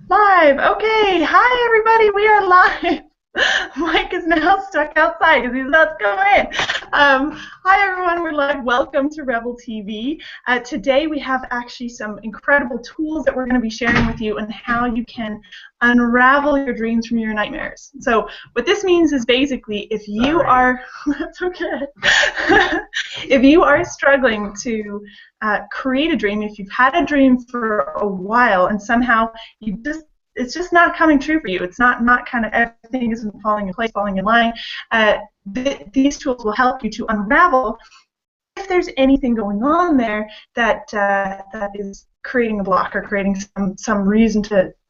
Live. Okay. Hi, everybody. We are live. Mike is now stuck outside because he's about to go in. Hi, everyone. We're live. Welcome to Rebel TV. Today, we have actually some incredible tools that we're going to be sharing with you on how you can unravel your dreams from your nightmares. So, what this means is basically if you are, that's okay. If you are struggling to create a dream, if you've had a dream for a while and somehow it's just not coming true for you. It's not kind of everything isn't falling in place, falling in line. These tools will help you to unravel if there's anything going on there that is creating a block or creating some reason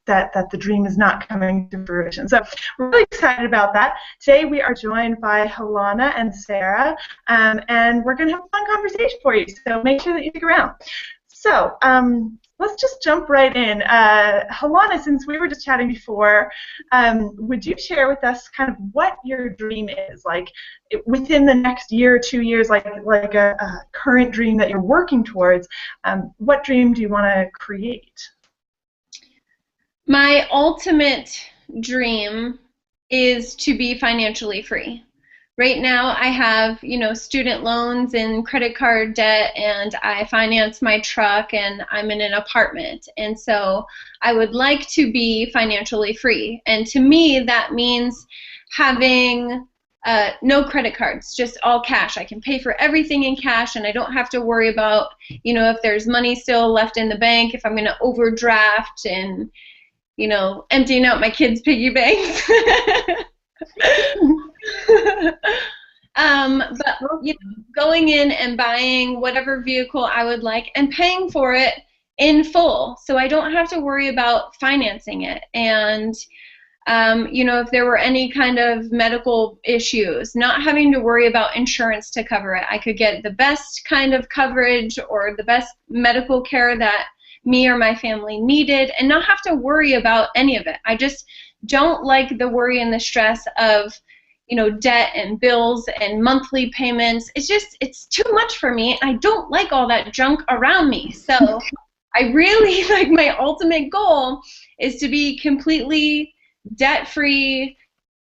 that the dream is not coming to fruition. So we're really excited about that. Today we are joined by Helena and Sarah, and we're going to have a fun conversation for you. So make sure that you stick around. So let's just jump right in. Helena, since we were just chatting before, would you share with us kind of what your dream is, like within the next year or 2 years, like a current dream that you're working towards? What dream do you want to create? My ultimate dream is to be financially free. Right now I have, student loans and credit card debt, and I finance my truck, and I'm in an apartment. And so I would like to be financially free. And to me that means having no credit cards, just all cash. I can pay for everything in cash, and I don't have to worry about, if there's money still left in the bank, if I'm going to overdraft and emptying out my kids' piggy banks. But going in and buying whatever vehicle I would like and paying for it in full, so I don't have to worry about financing it. And if there were any kind of medical issues, not having to worry about insurance to cover it. I could get the best kind of coverage or the best medical care that me or my family needed and not have to worry about any of it. I just don't like the worry and the stress of debt and bills and monthly payments. It's too much for me. I don't like all that junk around me. So I really like, my ultimate goal is to be completely debt free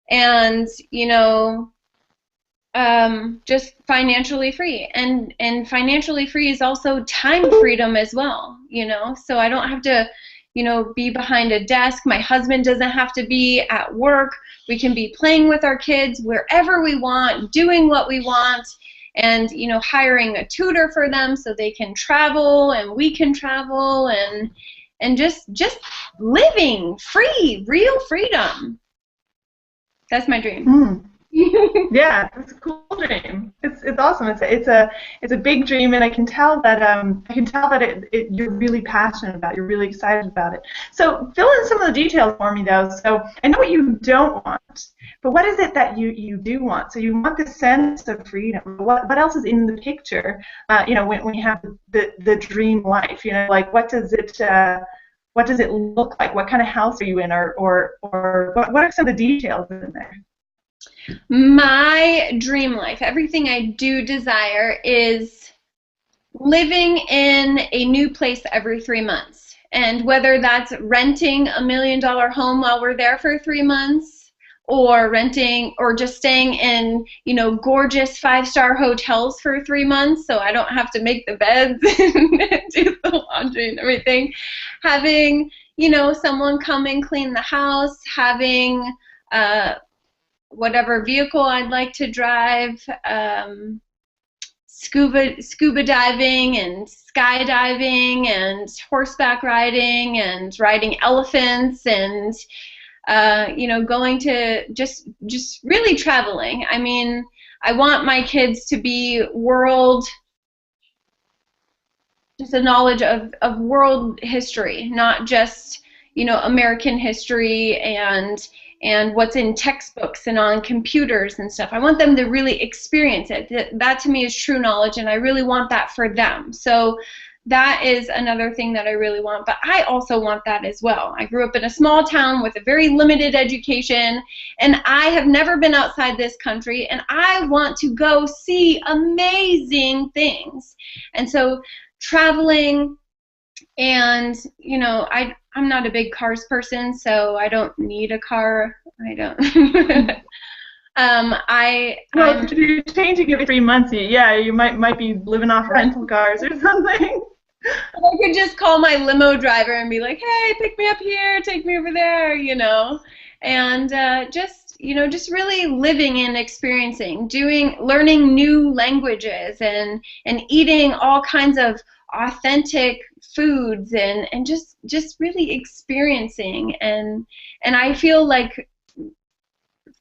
and just financially free. And financially free is also time freedom as well, so I don't have to be behind a desk. My husband doesn't have to be at work. We can be playing with our kids wherever we want, doing what we want, and hiring a tutor for them so they can travel and we can travel, and just living free, real freedom. That's my dream. Mm. Yeah, it's a cool dream. It's awesome. It's a big dream, and I can tell that you're really passionate about it. You're really excited about it. So fill in some of the details for me, though. So I know what you don't want, but what is it that you do want? So you want this sense of freedom. What else is in the picture? When you have the dream life, like what does it look like? What kind of house are you in, or what are some of the details in there? My dream life, everything I do desire, is living in a new place every 3 months. And whether that's renting $1 million home while we're there for 3 months, or renting, or just staying in, gorgeous 5-star hotels for 3 months so I don't have to make the beds and do the laundry and everything. Having, someone come and clean the house, having whatever vehicle I'd like to drive, scuba diving and skydiving and horseback riding and riding elephants, and going to just really traveling. I mean, I want my kids to be just a knowledge of world history, not just American history and what's in textbooks and on computers and stuff. I want them to really experience it. That to me is true knowledge, and I really want that for them. So that is another thing that I really want, but I also want that as well. I grew up in a small town with a very limited education, and I have never been outside this country, and I want to go see amazing things. And so traveling, and I'm not a big cars person, so I don't need a car. I don't. Well, I'm if you're changing every 3 months, yeah, you might be living off rental cars or something. I could just call my limo driver and be like, "Hey, pick me up here, take me over there," and just really living and experiencing, learning new languages and eating all kinds of authentic foods and just really experiencing and I feel like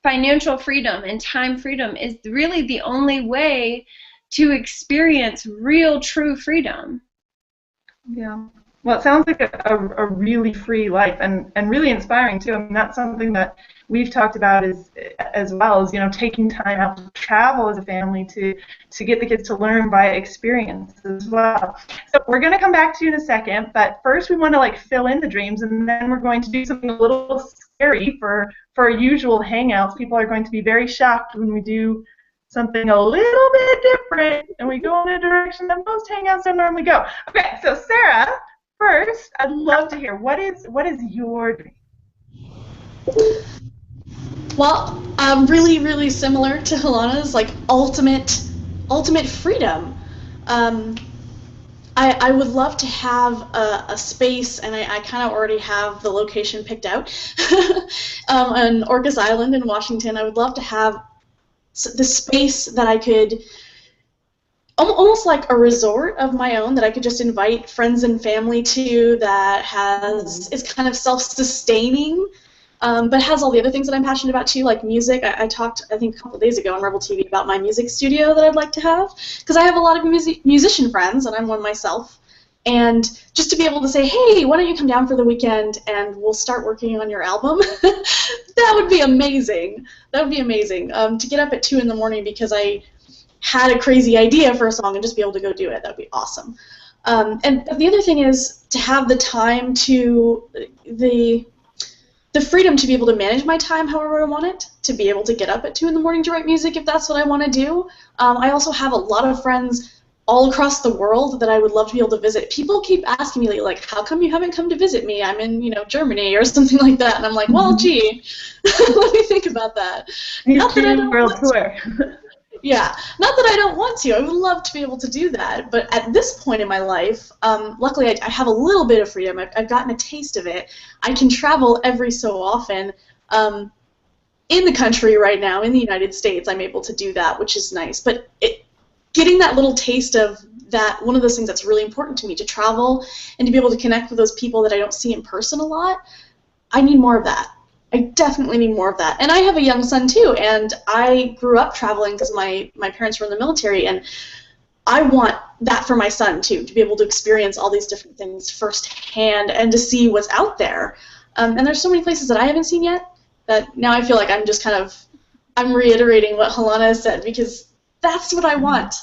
financial freedom and time freedom is really the only way to experience real true freedom. Yeah. Well, it sounds like a really free life and really inspiring too. I mean, that's something that we've talked about as well as, taking time out to travel as a family to get the kids to learn by experience as well. So we're going to come back to you in a second, but first we want to fill in the dreams, and then we're going to do something a little scary for our usual hangouts. People are going to be very shocked when we do something a little bit different, and we go in a direction that most hangouts don't normally go. Okay, so Sarah, first, I'd love to hear what is your dream? Well, really, really similar to Helana's, like ultimate freedom. Um, I would love to have a space, and I kind of already have the location picked out, on Orcas Island in Washington. I would love to have the space that I could, almost like a resort of my own, that I could just invite friends and family to, that is kind of self-sustaining, but has all the other things that I'm passionate about too, like music. I talked, I think, a couple of days ago on Rebel TV about my music studio that I'd like to have, because I have a lot of musician friends, and I'm one myself. And just to be able to say, hey, why don't you come down for the weekend and we'll start working on your album? That would be amazing. That would be amazing. To get up at 2 in the morning because I had a crazy idea for a song and just be able to go do it, that would be awesome. And the other thing is to have the time the freedom to be able to manage my time however I want it, to be able to get up at 2 in the morning to write music if that's what I want to do. I also have a lot of friends all across the world that I would love to be able to visit. People keep asking me, like, how come you haven't come to visit me? I'm in, Germany or something like that. And I'm like, well, gee, let me think about that. Not that I don't world tour. Yeah, not that I don't want to. I would love to be able to do that. But at this point in my life, luckily I have a little bit of freedom. I've gotten a taste of it. I can travel every so often. In the country right now, in the United States, I'm able to do that, which is nice. But getting that little taste of that, one of those things that's really important to me, to travel and to be able to connect with those people that I don't see in person a lot, I need more of that. I definitely need more of that. And I have a young son too, and I grew up traveling because my parents were in the military, and I want that for my son too, to be able to experience all these different things firsthand and to see what's out there. And there's so many places that I haven't seen yet that now I feel like I'm just I'm reiterating what Helana has said, because that's what I want,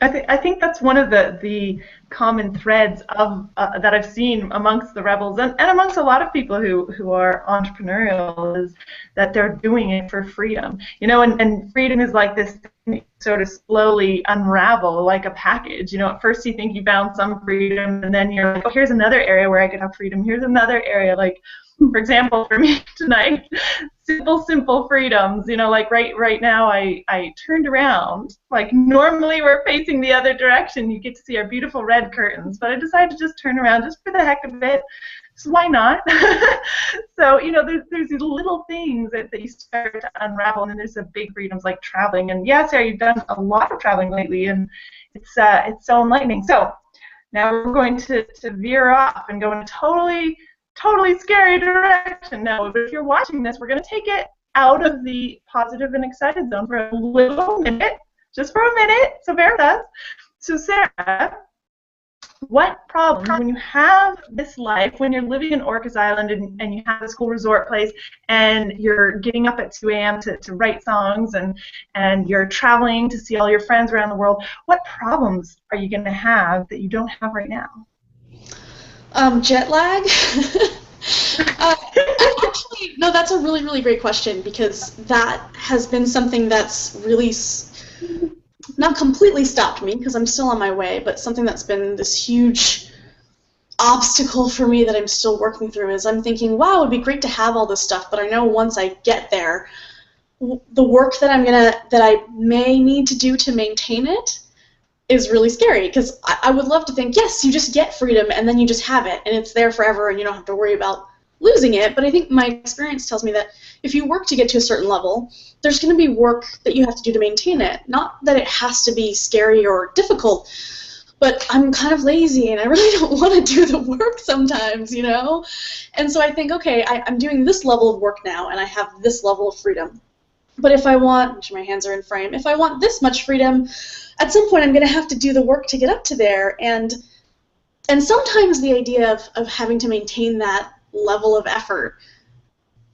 I think that's one of the common threads of that I've seen amongst the rebels and amongst a lot of people who are entrepreneurial, is that they're doing it for freedom. And freedom is like this thing that sort of slowly unravel like a package. At first you think you found some freedom, and then you're like, oh, here's another area where I could have freedom. Here's another area, like, for example, for me tonight, simple freedoms. Like right now, I turned around. Like, normally we're facing the other direction. You get to see our beautiful red curtains, but I decided to just turn around just for the heck of it. So why not? So there's these little things that you start to unravel, and then there's the big freedoms like traveling. And yeah, Sarah, you've done a lot of traveling lately, and it's so enlightening. So now we're going to veer off and go in a totally scary direction. No, but if you're watching this, we're going to take it out of the positive and excited zone for a little minute, just for a minute, so bear with us. So Sarah, what problems, when you have this life, when you're living in Orcas Island and you have this cool resort place and you're getting up at 2 a.m. to write songs and you're traveling to see all your friends around the world, what problems are you going to have that you don't have right now? Jet lag? Actually, no, that's a really, really great question, because that has been something that's really not completely stopped me, because I'm still on my way, but something that's been this huge obstacle for me that I'm still working through is I'm thinking, wow, it would be great to have all this stuff, but I know once I get there, the work that I may need to do to maintain it is really scary, because I would love to think, yes, you just get freedom and then you just have it and it's there forever and you don't have to worry about losing it. But I think my experience tells me that if you work to get to a certain level, there's going to be work that you have to do to maintain it. Not that it has to be scary or difficult, but I'm kind of lazy and I really don't want to do the work sometimes, you know? And so I think, okay, I'm doing this level of work now and I have this level of freedom. But if I want, which my hands are in frame, if I want this much freedom, at some point I'm going to have to do the work to get up to there. And sometimes the idea of having to maintain that level of effort,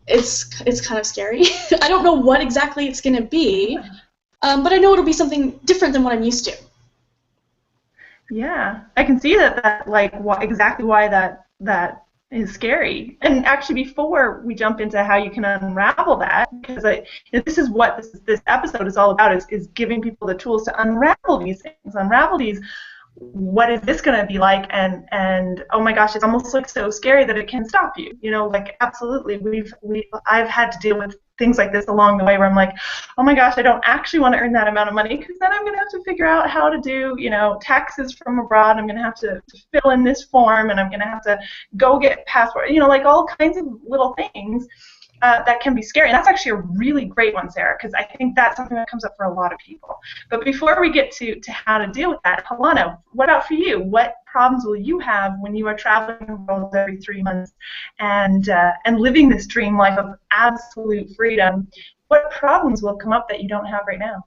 it's kind of scary. I don't know what exactly it's going to be, but I know it'll be something different than what I'm used to. Yeah, I can see that like exactly why that is scary. And actually, before we jump into how you can unravel that, because this is what this episode is all about, is giving people the tools to unravel these things, unravel these. What is this going to be like? And oh my gosh, it's almost like so scary that it can stop you. You know, like absolutely, I've had to deal with things like this along the way where I'm like, oh my gosh, I don't actually want to earn that amount of money, because then I'm going to have to figure out how to do, you know, taxes from abroad. I'm going to have to fill in this form, and I'm going to have to go get passport. You know, like all kinds of little things. That can be scary. And that's actually a really great one, Sarah, because I think that's something that comes up for a lot of people. But before we get to how to deal with that, Helena, what about for you? What problems will you have when you are traveling the world every 3 months and living this dream life of absolute freedom? What problems will come up that you don't have right now?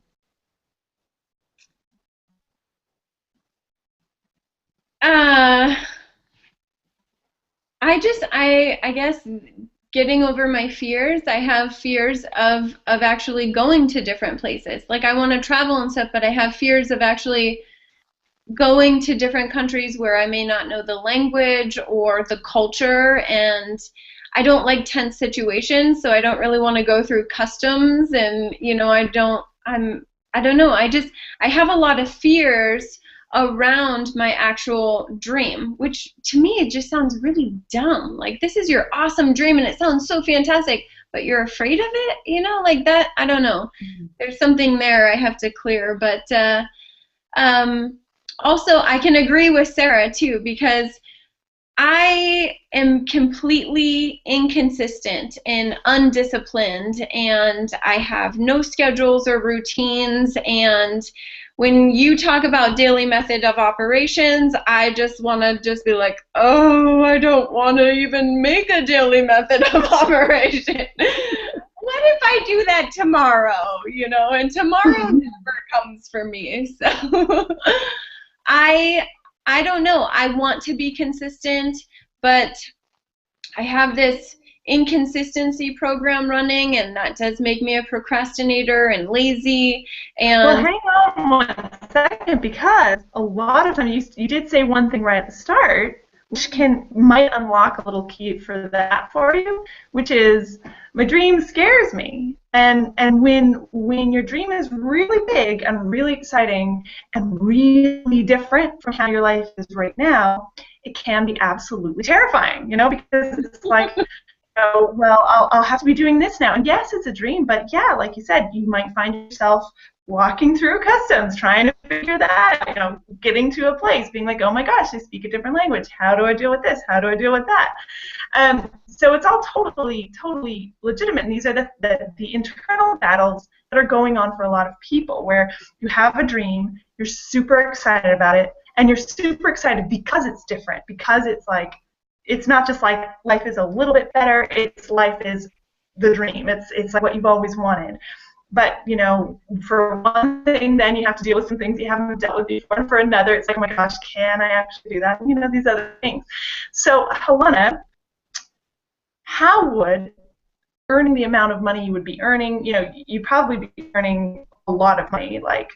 I guess getting over my fears. I have fears of actually going to different places. Like I want to travel and stuff, but I have fears of actually going to different countries where I may not know the language or the culture, and I don't like tense situations, so I don't really want to go through customs, and you know, I don't know. I have a lot of fears around my actual dream, which to me it just sounds really dumb. Like, this is your awesome dream and it sounds so fantastic, but you're afraid of it, you know, like that. I don't know. There's something there I have to clear, but also I can agree with Sarah too, because I am completely inconsistent and undisciplined, and I have no schedules or routines. And when you talk about daily method of operations, I just want to just be like, oh, I don't want to even make a daily method of operation. What if I do that tomorrow? You know, and tomorrow never comes for me. So I don't know. I want to be consistent, but I have this inconsistency program running, and that does make me a procrastinator and lazy. And well, hang on 1 second, because a lot of times you did say one thing right at the start, which might unlock a little key for that for you, which is my dream scares me. And when your dream is really big and really exciting and really different from how your life is right now, it can be absolutely terrifying, you know, because it's like, oh, well, I'll have to be doing this now. And yes, it's a dream, but yeah, like you said, you might find yourself walking through customs, trying to figure that out, you know, getting to a place, being like, oh my gosh, they speak a different language. How do I deal with this? How do I deal with that? So it's all totally, totally legitimate. And these are the internal battles that are going on for a lot of people, where you have a dream, you're super excited about it, and you're super excited because it's different, because it's like, it's not just like life is a little bit better, it's life is the dream. It's like what you've always wanted. But, you know, for one thing, then you have to deal with some things you haven't dealt with before, and for another, it's like, oh my gosh, can I actually do that? You know, these other things. So, Helena, how would earning the amount of money you would be earning, you know, you'd probably be earning a lot of money, like,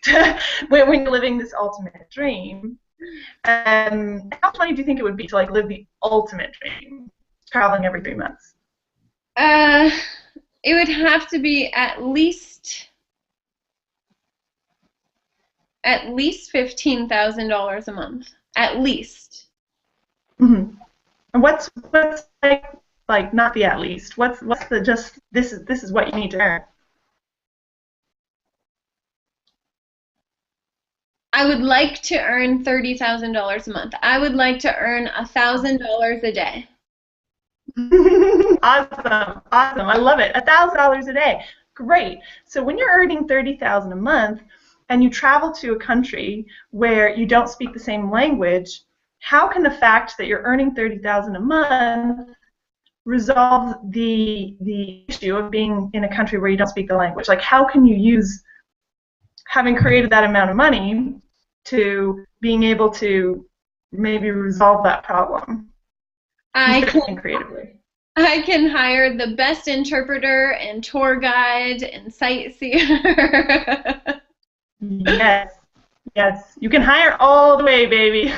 when you're living this ultimate dream. How much money do you think it would be to, like, live the ultimate dream, traveling every 3 months? It would have to be at least $15,000 a month, at least. Mhm. And what's like not the at least? What's the just this is what you need to earn? I would like to earn $30,000 a month. I would like to earn $1,000 a day. Awesome, awesome. I love it. $1,000 a day. Great. So when you're earning 30,000 a month and you travel to a country where you don't speak the same language, how can the fact that you're earning 30,000 a month resolve the issue of being in a country where you don't speak the language? Like, how can you use having created that amount of money to being able to maybe resolve that problem? You I start to can think creatively. I can hire the best interpreter and tour guide and sightseer. Yes, yes. You can hire all the way, baby.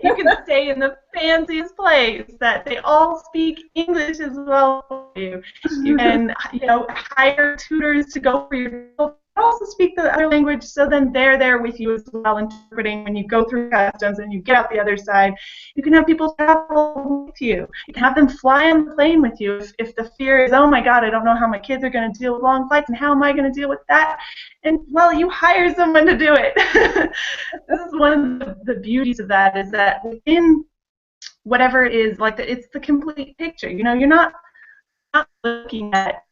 You can stay in the fanciest place that they all speak English as well for you. You can, hire tutors to go for your also speak the other language, so then they're there with you as well, interpreting when you go through customs and you get out the other side. You can have people travel with you. You can have them fly on the plane with you if the fear is, oh my God, I don't know how my kids are going to deal with long flights and how am I going to deal with that? And well, you hire someone to do it. This is one of the beauties of that is that within whatever it is, like it's the complete picture. You're not looking at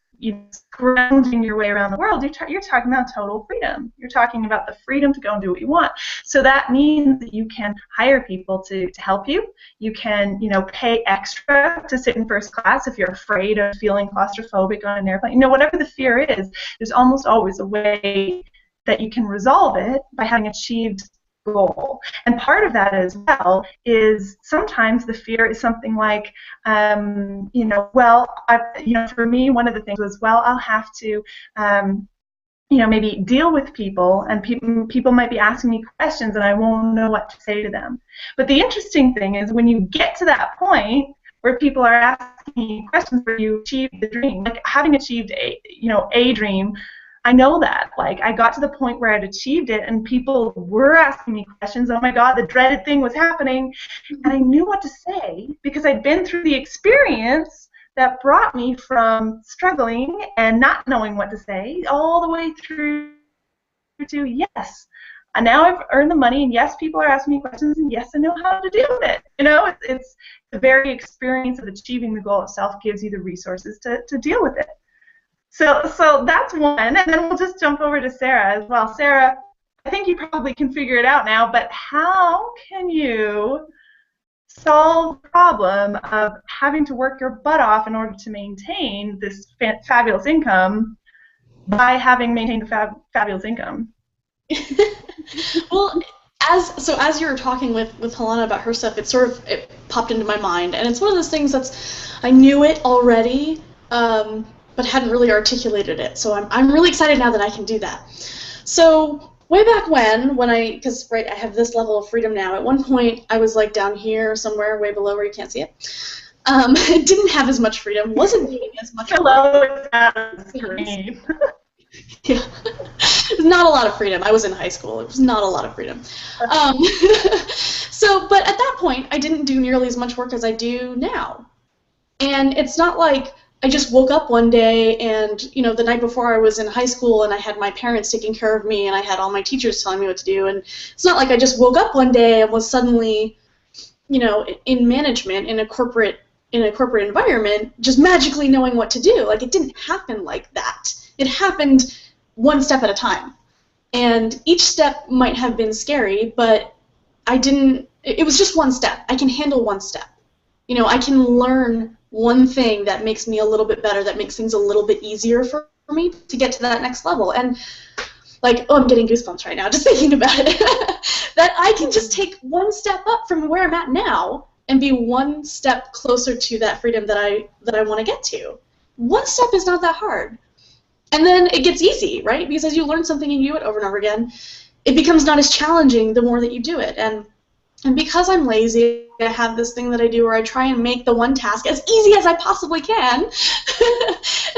scrounging your way around the world. You're talking about total freedom. You're talking about the freedom to go and do what you want. So that means that you can hire people to help you. You can pay extra to sit in first class if you're afraid of feeling claustrophobic on an airplane. Whatever the fear is, there's almost always a way that you can resolve it by having achieved goal. And part of that as well is sometimes the fear is something like, for me, one of the things was, well, I'll have to, maybe deal with people, and people might be asking me questions, and I won't know what to say to them. But the interesting thing is when you get to that point where people are asking you questions where you achieve the dream, like having achieved a dream, I know that. Like, I got to the point where I'd achieved it, and people were asking me questions. Oh my God, the dreaded thing was happening. And I knew what to say because I'd been through the experience that brought me from struggling and not knowing what to say all the way through to yes. And now I've earned the money, and yes, people are asking me questions, and yes, I know how to deal with it. It's the very experience of achieving the goal itself gives you the resources to deal with it. So that's one, and then we'll just jump over to Sarah as well. Sarah, I think you probably can figure it out now, but how can you solve the problem of having to work your butt off in order to maintain this fabulous income by having maintained a fabulous income? Well, as you were talking with Helena about her stuff, it popped into my mind, and it's one of those things I knew it already, but hadn't really articulated it. So I'm really excited now that I can do that. So way back when because I have this level of freedom now. At one point I was like down here somewhere, way below where you can't see it. Didn't have as much freedom. Wasn't doing as much. Hello, it's out of the screen. Yeah. Not a lot of freedom. I was in high school. It was not a lot of freedom. But at that point, I didn't do nearly as much work as I do now. And it's not like I just woke up one day and, the night before I was in high school and I had my parents taking care of me and I had all my teachers telling me what to do. And it's not like I just woke up one day and was suddenly, in management in a corporate environment, just magically knowing what to do. Like, it didn't happen like that. It happened one step at a time. And each step might have been scary, but it was just one step. I can handle one step. I can learn one thing that makes me a little bit better, that makes things a little bit easier for me to get to that next level. And I'm getting goosebumps right now just thinking about it. That I can just take one step up from where I'm at now and be one step closer to that freedom that I want to get to. One step is not that hard. And then it gets easy, right? Because as you learn something and you do it over and over again, it becomes not as challenging the more that you do it. And because I'm lazy, I have this thing that I do where I try and make the one task as easy as I possibly can. And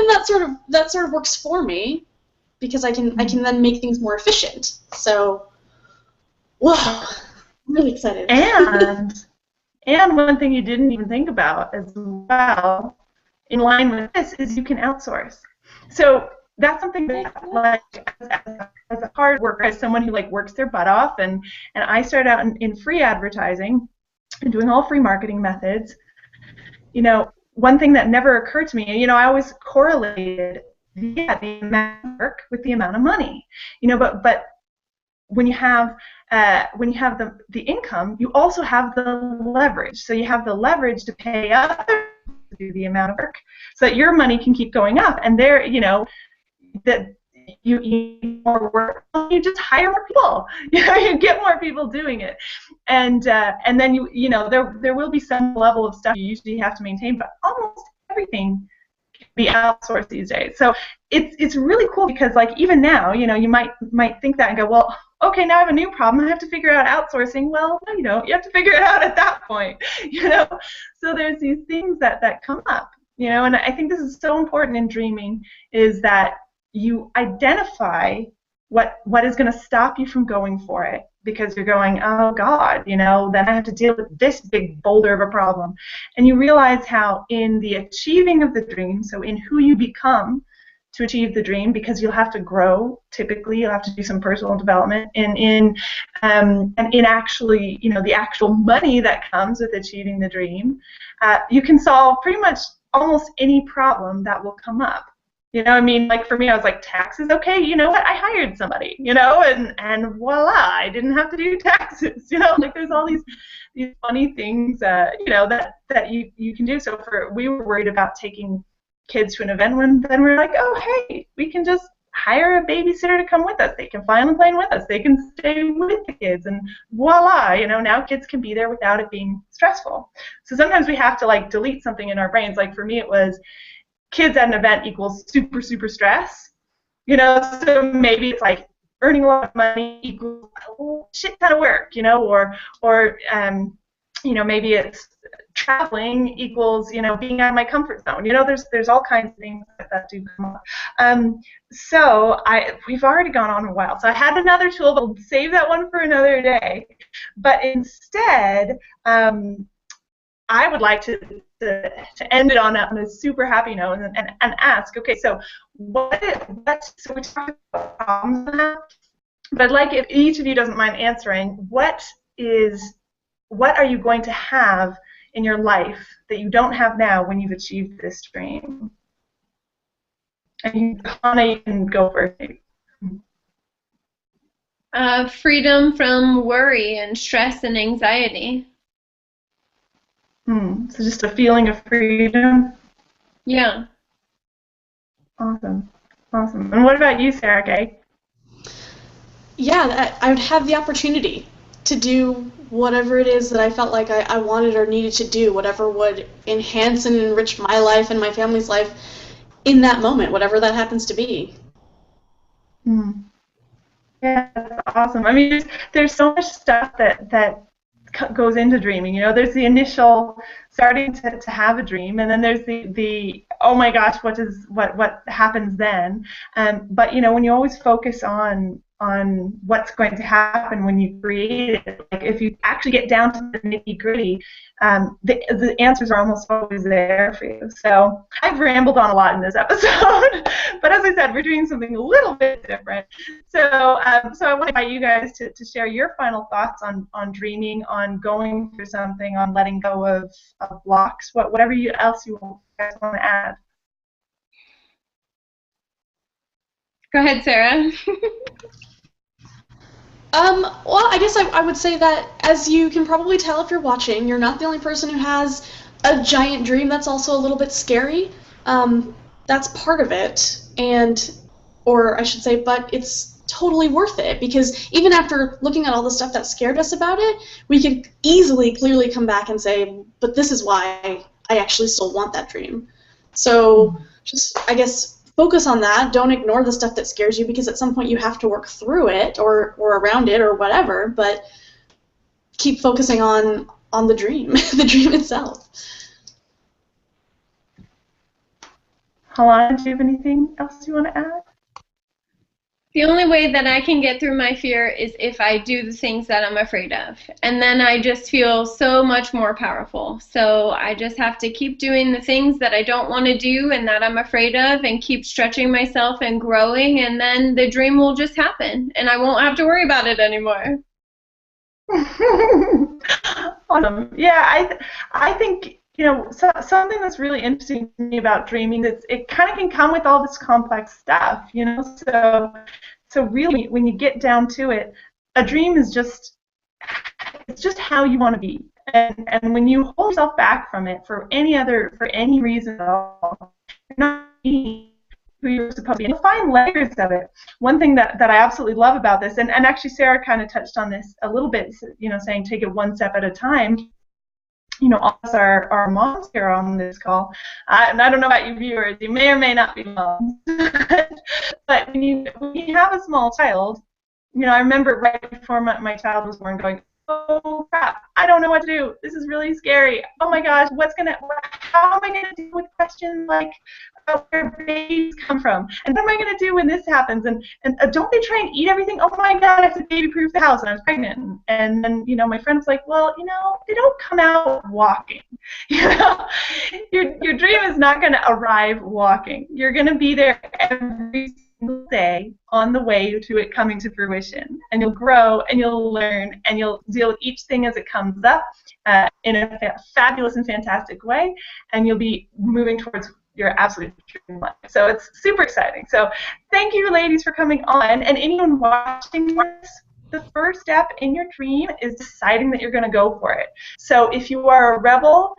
that sort of works for me because I can then make things more efficient. So, whoa, I'm really excited. And And one thing you didn't even think about as well, in line with this, is you can outsource. So that's something that, like, as a hard worker, as someone who like works their butt off, and I started out in free advertising and doing all free marketing methods. One thing that never occurred to me, I always correlated, yeah, the amount of work with the amount of money. But when you have the income, you also have the leverage. So you have the leverage to pay others to do the amount of work, so that your money can keep going up. And that you need more work, you just hire more people. You get more people doing it, and then there will be some level of stuff you usually have to maintain, but almost everything be outsourced these days. So it's really cool, because like even now, you might think that and go, well, okay, now I have a new problem. I have to figure out outsourcing. Well, no, you don't. You have to figure it out at that point. So there's these things that come up. And I think this is so important in dreaming, is that you identify what is going to stop you from going for it, because you're going, oh God, then I have to deal with this big boulder of a problem. And you realize how in the achieving of the dream, so in who you become to achieve the dream, because you'll have to grow, typically you'll have to do some personal development, and in actually, the actual money that comes with achieving the dream, you can solve pretty much almost any problem that will come up. Like for me, I was like, taxes, okay, you know what, I hired somebody, and voila, I didn't have to do taxes. Like there's all these funny things, that you can do. So we were worried about taking kids to an event, when then we're like, oh, hey, we can just hire a babysitter to come with us. They can fly on the plane with us. They can stay with the kids, and voila, now kids can be there without it being stressful. So sometimes we have to like delete something in our brains. Like for me, it was kids at an event equals super, super stress. So maybe it's like earning a lot of money equals a shit ton of work, or maybe it's traveling equals, being out of my comfort zone. There's all kinds of things that do come up. So we've already gone on a while. So I had another tool, but we'll save that one for another day. But instead, I would like to end it on a super happy note, and ask, okay, so so we talked about problems, but I'd like, if each of you doesn't mind answering, what are you going to have in your life that you don't have now when you've achieved this dream? And Hannah, you can go first. Freedom from worry and stress and anxiety. So just a feeling of freedom? Yeah. Awesome. And what about you, Sarah Kay? Yeah, I would have the opportunity to do whatever it is that I felt like I wanted or needed to do, whatever would enhance and enrich my life and my family's life in that moment, whatever that happens to be. Yeah, that's awesome. There's so much stuff that goes into dreaming. There's the initial starting to have a dream, and then there's the oh my gosh, what happens then? But when you always focus on what's going to happen when you create it, like if you actually get down to the nitty-gritty, the answers are almost always there for you. So I've rambled on a lot in this episode, but as I said, we're doing something a little bit different. So I want to invite you guys to share your final thoughts on dreaming, on going through something, on letting go of blocks, whatever else you guys want to add. Go ahead, Sarah. Well, I guess I would say that, as you can probably tell if you're watching, you're not the only person who has a giant dream that's also a little bit scary. That's part of it, or I should say, but it's totally worth it, because even after looking at all the stuff that scared us about it, we can easily, clearly come back and say, but this is why I actually still want that dream. So just, I guess, focus on that. Don't ignore the stuff that scares you, because at some point you have to work through it or around it or whatever, but keep focusing on the dream, the dream itself. Alana, do you have anything else you want to add? The only way that I can get through my fear is if I do the things that I'm afraid of. And then I just feel so much more powerful. So I just have to keep doing the things that I don't want to do and that I'm afraid of and keep stretching myself and growing. And then the dream will just happen and I won't have to worry about it anymore. Awesome. Yeah, I think, something that's really interesting to me about dreaming is it kind of can come with all this complex stuff, so really when you get down to it, a dream is just it's just how you want to be. And when you hold yourself back from it for any reason at all, you're not being who you're supposed to be. And you'll find layers of it. One thing that I absolutely love about this, and actually Sarah kind of touched on this a little bit, saying take it one step at a time. All of us our moms here on this call, and I don't know about you viewers, you may or may not be moms, but when you have a small child, I remember right before my child was born going, oh crap, I don't know what to do. This is really scary. Oh my gosh, how am I gonna deal with questions like where babies come from? And what am I gonna do when this happens? And don't they try and eat everything? Oh my god, I have to baby-proof the house, and I was pregnant. And then my friend's like, well, they don't come out walking. Your dream is not gonna arrive walking. You're gonna be there every single day on the way to it coming to fruition, and you'll grow and you'll learn and you'll deal with each thing as it comes up in a fabulous and fantastic way, and you'll be moving towards your absolute dream life. So it's super exciting. So thank you, ladies, for coming on. And anyone watching this, the first step in your dream is deciding that you're going to go for it. So if you are a rebel,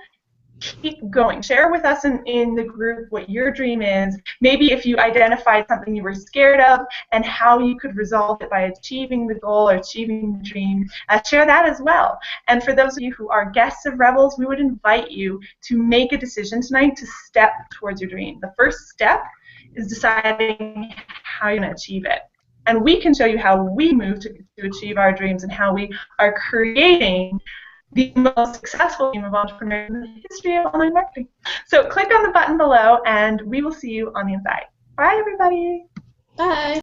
keep going. Share with us in the group what your dream is. Maybe if you identified something you were scared of and how you could resolve it by achieving the goal or achieving the dream, share that as well. And for those of you who are guests of Rebels, we would invite you to make a decision tonight to step towards your dream. The first step is deciding how you're going to achieve it. And we can show you how we move to achieve our dreams and how we are creating the most successful team of entrepreneurs in the history of online marketing. So click on the button below and we will see you on the inside. Bye, everybody. Bye.